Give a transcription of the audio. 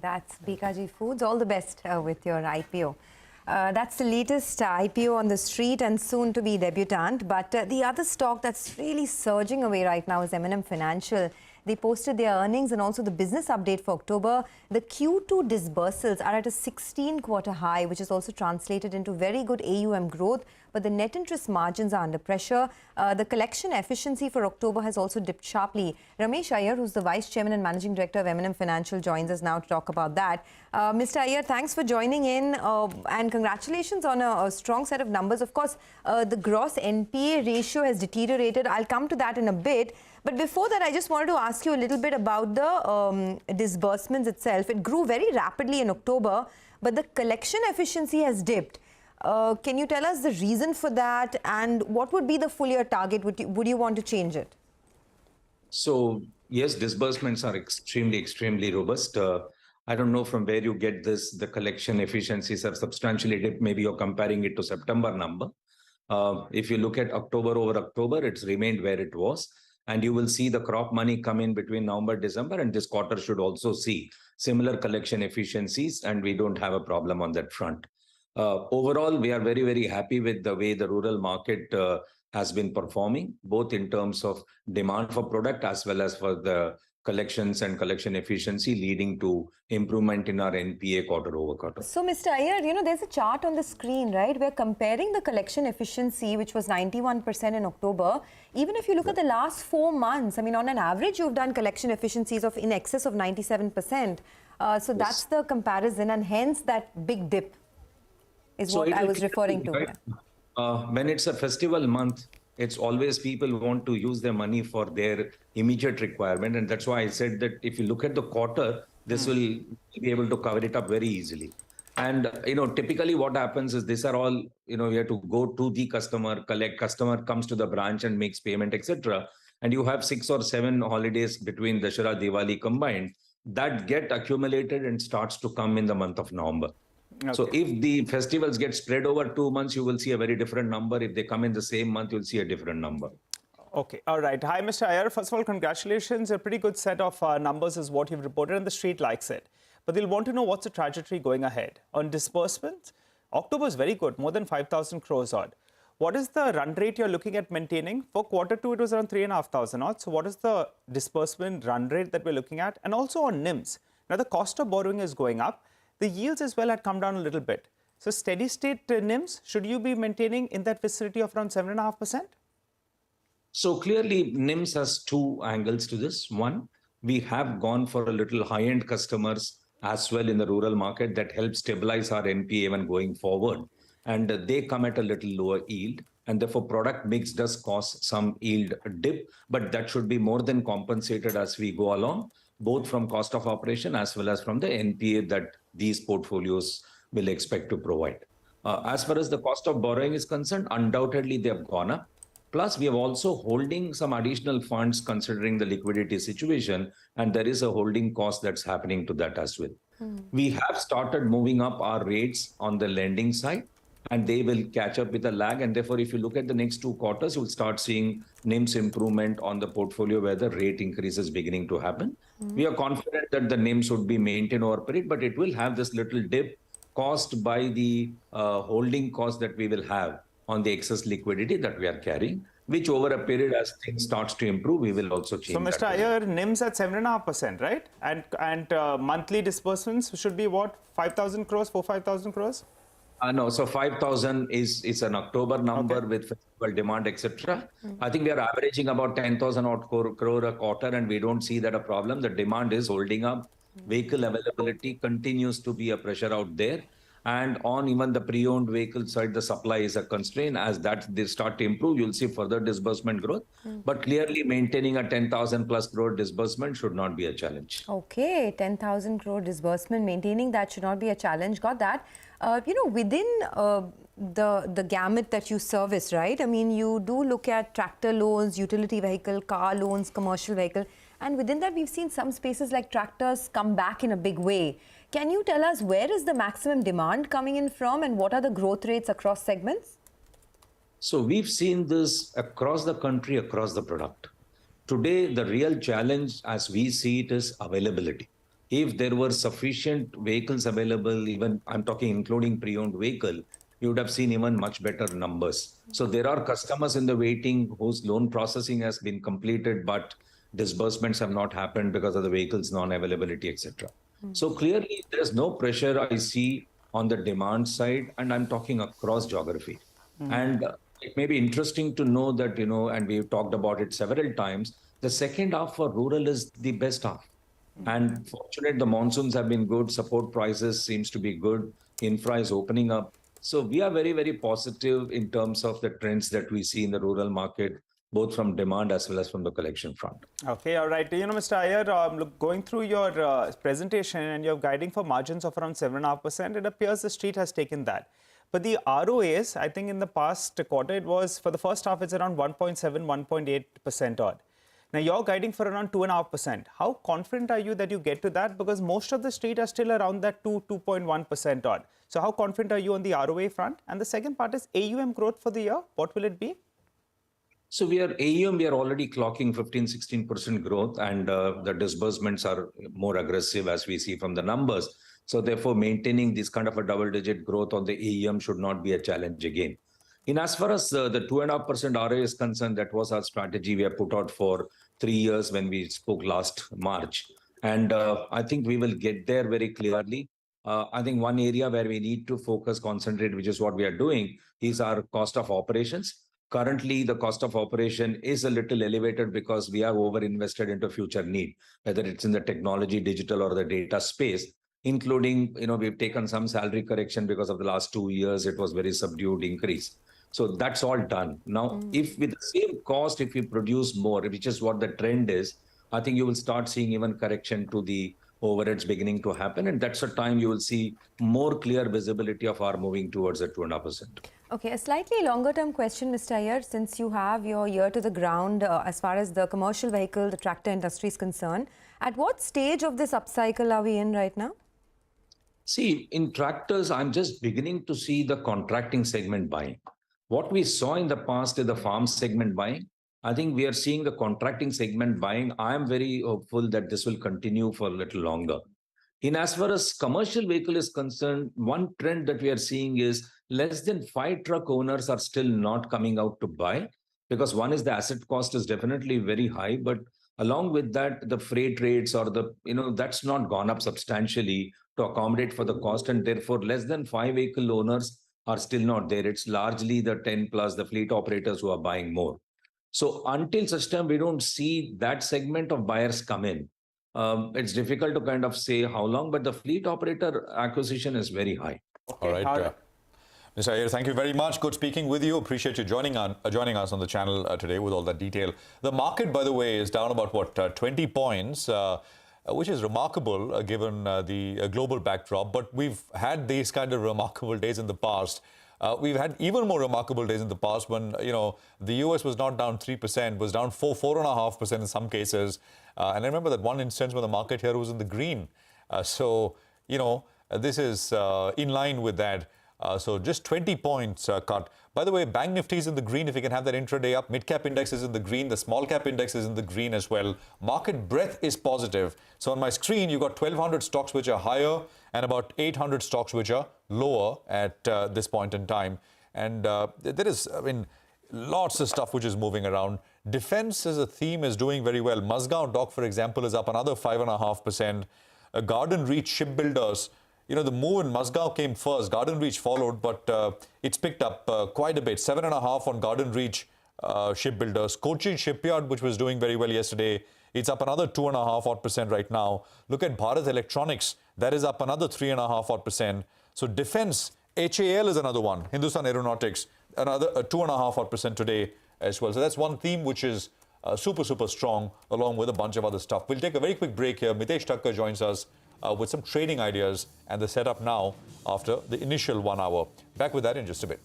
That's BKG Foods. All the best with your IPO. That's the latest IPO on the street and soon to be debutant. But the other stock that's really surging away right now is M&M Financial. They posted their earnings and also the business update for October. The Q2 disbursals are at a 16-quarter high, which is also translated into very good AUM growth. But the net interest margins are under pressure. The collection efficiency for October has also dipped sharply. Ramesh Iyer, who's the Vice Chairman and Managing Director of M&M Financial, joins us now to talk about that. Mr. Iyer, thanks for joining in and congratulations on a strong set of numbers. Of course, the gross NPA ratio has deteriorated. I'll come to that in a bit. But before that, I just wanted to ask you a little bit about the disbursements itself. It grew very rapidly in October, but the collection efficiency has dipped. Can you tell us the reason for that and what would be the full year target? Would you want to change it? So, yes, disbursements are extremely robust. I don't know from where you get this. The collection efficiencies are substantially dipped. Maybe you're comparing it to September number. If you look at October over October, it's remained where it was. And you will see the crop money come in between November, December, and this quarter should also see similar collection efficiencies, and we don't have a problem on that front. Overall, we are very happy with the way the rural market has been performing, both in terms of demand for product as well as for the collections and collection efficiency, leading to improvement in our NPA quarter over quarter. So, Mr. Iyer, you know, there's a chart on the screen, right? We're comparing the collection efficiency, which was 91% in October. Even if you look at the last 4 months, I mean, on an average, you've done collection efficiencies of in excess of 97%. So that's the comparison, and hence that big dip is what I was referring to. Right? When it's a festival month, it's always people want to use their money for their immediate requirement. And that's why I said that if you look at the quarter, this will be able to cover it up very easily. And, you know, typically what happens is these are all, you know, you have to go to the customer, collect, customer comes to the branch and makes payment, etc. And you have 6 or 7 holidays between Dussehra, Diwali combined that get accumulated and starts to come in the month of November. Okay. So if the festivals get spread over 2 months, you will see a very different number. If they come in the same month, you'll see a different number. Okay. All right. Hi, Mr. Iyer. First of all, congratulations. A pretty good set of numbers is what you've reported, and the street likes it. But they'll want to know what's the trajectory going ahead. On disbursements, October is very good, more than 5,000 crores odd. What is the run rate you're looking at maintaining? For quarter 2, it was around 3,500 odd. So what is the disbursement run rate that we're looking at? And also on NIMs. Now, the cost of borrowing is going up. The yields as well had come down a little bit. So steady state NIMs, should you be maintaining in that vicinity of around 7.5%? So clearly NIMs has 2 angles to this. One, we have gone for a little high-end customers as well in the rural market that helps stabilize our NPA even going forward. And they come at a little lower yield. And therefore product mix does cause some yield dip, but that should be more than compensated as we go along, both from cost of operation as well as from the NPA that these portfolios will expect to provide. As far as the cost of borrowing is concerned, undoubtedly they have gone up. Plus, we are also holding some additional funds considering the liquidity situation, and there is a holding cost that's happening to that as well. We have started moving up our rates on the lending side, and they will catch up with a lag. And therefore, if you look at the next 2 quarters, you'll start seeing NIMs improvement on the portfolio where the rate increase is beginning to happen. We are confident that the NIMs would be maintained over period, but it will have this little dip caused by the holding cost that we will have on the excess liquidity that we are carrying, which over a period as things starts to improve, we will also change. So, Mr. Iyer, NIMs at 7.5%, right? And monthly disbursements should be what? 5,000 crores, 5,000 crores? No, so 5,000 is an October number with festival demand, etc. I think we are averaging about 10,000 odd crore a quarter, and we don't see that a problem. The demand is holding up. Vehicle availability continues to be a pressure out there. And on even the pre-owned vehicle side, the supply is a constraint. As they start to improve, you'll see further disbursement growth. But clearly maintaining a 10,000 plus crore disbursement should not be a challenge. Okay, 10,000 crore disbursement, maintaining that should not be a challenge. Got that. You know, within the gamut that you service, right? I mean, you do look at tractor loans, utility vehicle, car loans, commercial vehicle. And within that, we've seen some spaces like tractors come back in a big way. Can you tell us where is the maximum demand coming in from and what are the growth rates across segments? So we've seen this across the country, across the product. Today, the real challenge as we see it is availability. if there were sufficient vehicles available, even I'm talking including pre-owned vehicle, you would have seen even much better numbers. So there are customers in the waiting whose loan processing has been completed, but disbursements have not happened because of the vehicles non-availability, etc. So clearly, there's no pressure I see on the demand side, and I'm talking across geography. And it may be interesting to know that, and we've talked about it several times, the second half for rural is the best half. And fortunate, the monsoons have been good. Support prices seems to be good. Infra is opening up. So we are very, very positive in terms of the trends that we see in the rural market, both from demand as well as from the collection front. Okay, all right. Mr. Iyer, look, going through your presentation and you're guiding for margins of around 7.5%, it appears the street has taken that. But the ROAs, I think in the past quarter, it was, for the first half, it's around 1.7, 1.8% odd. Now, you're guiding for around 2.5%. How confident are you that you get to that? Because most of the street are still around that 2.1% odd. So how confident are you on the ROA front? And the second part is AUM growth for the year. What will it be? So we are already clocking 15-16% growth, and the disbursements are more aggressive as we see from the numbers. So therefore, maintaining this kind of a double-digit growth on the AUM should not be a challenge again. In as far as the 2.5% ROA is concerned, that was our strategy we have put out for 3 years when we spoke last March. And I think we will get there very clearly. I think one area where we need to concentrate, which is what we are doing, is our cost of operations. Currently, the cost of operation is a little elevated because we are over-invested into future need, whether it's in the technology, digital, or the data space, including, we've taken some salary correction because of the last 2 years, it was very subdued increase. So that's all done. Now, if with the same cost, if we produce more, which is what the trend is, I think you will start seeing even correction to the overheads beginning to happen. And that's the time you will see more clear visibility of our moving towards the 2.5%. Okay, a slightly longer term question, Mr. Iyer, since you have your ear to the ground as far as the commercial vehicle, the tractor industry is concerned, at what stage of this upcycle are we in right now? See, in tractors, I'm just beginning to see the contracting segment buying. What we saw in the past is the farm segment buying. I think we are seeing the contracting segment buying. I am very hopeful that this will continue for a little longer. In as far as commercial vehicle is concerned, one trend that we are seeing is less than 5 truck owners are still not coming out to buy, because one is the asset cost is definitely very high, but along with that, the freight rates or that's not gone up substantially to accommodate for the cost, and therefore less than 5 vehicle owners are still not there. It's largely the 10 plus the fleet operators who are buying more. So until such time we don't see that segment of buyers come in, it's difficult to kind of say how long, but the fleet operator acquisition is very high. All right. Mr. Iyer, thank you very much. Good speaking with you. Appreciate you joining us on the channel today with all that detail. The market, by the way, is down about, 20 points, which is remarkable given the global backdrop. But we've had these kind of remarkable days in the past. We've had even more remarkable days in the past when, the US was not down 3%, was down 4.5% in some cases. And I remember that one instance where the market here was in the green. This is in line with that. So just 20 points cut. By the way, Bank Nifty is in the green. If you can have that intraday up, mid-cap index is in the green. The small-cap index is in the green as well. Market breadth is positive. So on my screen, you've got 1,200 stocks which are higher and about 800 stocks which are lower at this point in time. And there is, lots of stuff which is moving around. Defense as a theme is doing very well. Mazgaon Dock, for example, is up another 5.5%. Garden Reach Shipbuilders, the move in Mazgaon came first. Garden Reach followed, but it's picked up quite a bit. 7.5 on Garden Reach Shipbuilders. Cochin Shipyard, which was doing very well yesterday, it's up another 2.5% right now. Look at Bharat Electronics. That is up another 3.5%. So defense, HAL is another one. Hindustan Aeronautics, another 2.5% today as well. So that's one theme which is super, super strong, along with a bunch of other stuff. We'll take a very quick break here. Mitesh Thakkar joins us with some trading ideas and the setup now after the initial 1 hour. Back with that in just a bit.